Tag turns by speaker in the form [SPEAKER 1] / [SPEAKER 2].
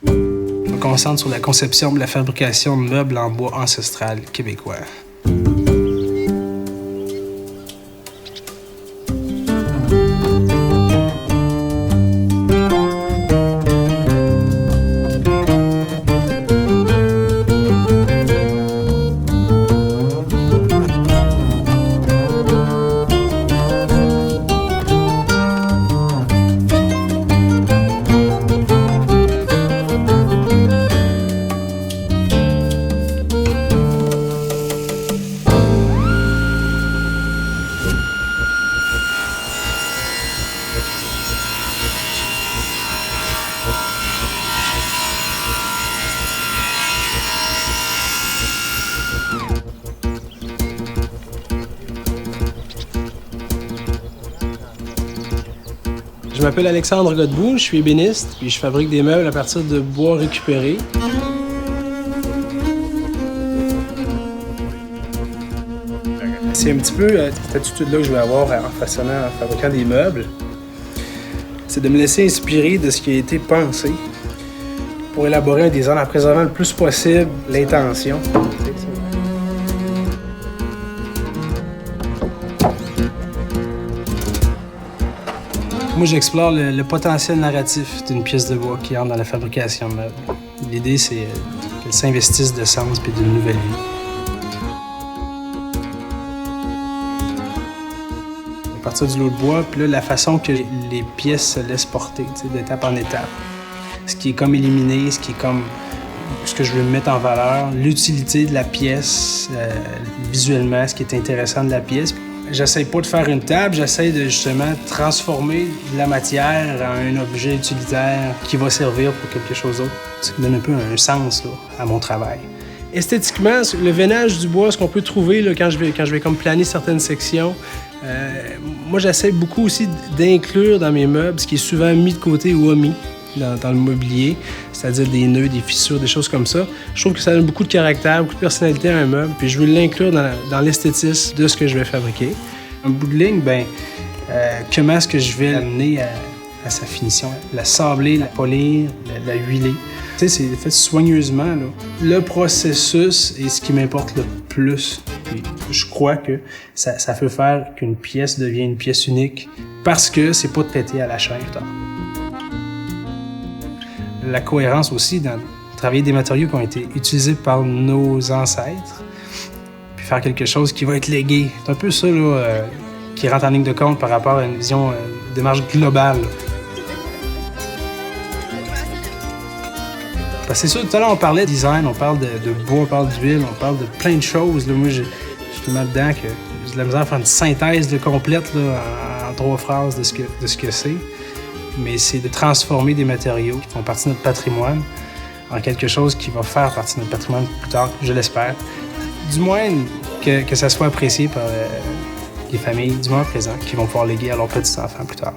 [SPEAKER 1] Je me concentre sur la conception et la fabrication de meubles en bois ancestral québécois. Je m'appelle Alexandre Godbout, je suis ébéniste, puis je fabrique des meubles à partir de bois récupéré. C'est un petit peu cette attitude-là que je vais avoir en façonnant, en fabriquant des meubles. C'est de me laisser inspirer de ce qui a été pensé pour élaborer un design en préservant le plus possible l'intention. Moi, j'explore le potentiel narratif d'une pièce de bois qui entre dans la fabrication de meubles. L'idée, c'est qu'elle s'investisse de sens et d'une nouvelle vie. À partir du lot de bois, puis là, la façon que les pièces se laissent porter, d'étape en étape. Ce qui est comme éliminé, ce qui est comme ce que je veux mettre en valeur, l'utilité de la pièce, visuellement, ce qui est intéressant de la pièce. J'essaie pas de faire une table, j'essaie de justement transformer de la matière en un objet utilitaire qui va servir pour quelque chose d'autre. Ça donne un peu un sens là, à mon travail. Esthétiquement, le veinage du bois, ce qu'on peut trouver là, quand je vais comme planer certaines sections, moi j'essaie beaucoup aussi d'inclure dans mes meubles ce qui est souvent mis de côté ou omis dans le mobilier, c'est-à-dire des nœuds, des fissures, des choses comme ça. Je trouve que ça donne beaucoup de caractère, beaucoup de personnalité à un meuble, puis je veux l'inclure dans l'esthétisme de ce que je vais fabriquer. En bout de ligne, comment est-ce que je vais l'amener à sa finition? La sabler, la polir, la huiler. Tu sais, c'est fait soigneusement, là. Le processus est ce qui m'importe le plus. Puis je crois que ça peut faire qu'une pièce devienne une pièce unique parce que c'est pas de péter à la chaîne. La cohérence aussi dans travailler des matériaux qui ont été utilisés par nos ancêtres, puis faire quelque chose qui va être légué. C'est un peu ça là, qui rentre en ligne de compte par rapport à une vision, démarche globale. Parce que c'est sûr, tout à l'heure on parlait de design, on parle de bois, on parle d'huile, on parle de plein de choses. Là. Moi, je suis tellement dedans que j'ai de la misère à faire une synthèse là, complète là, en 3 phrases de ce que c'est. Mais c'est de transformer des matériaux qui font partie de notre patrimoine en quelque chose qui va faire partie de notre patrimoine plus tard, je l'espère. Du moins que ça soit apprécié par les familles du moment présent qui vont pouvoir léguer à leurs petits-enfants plus tard.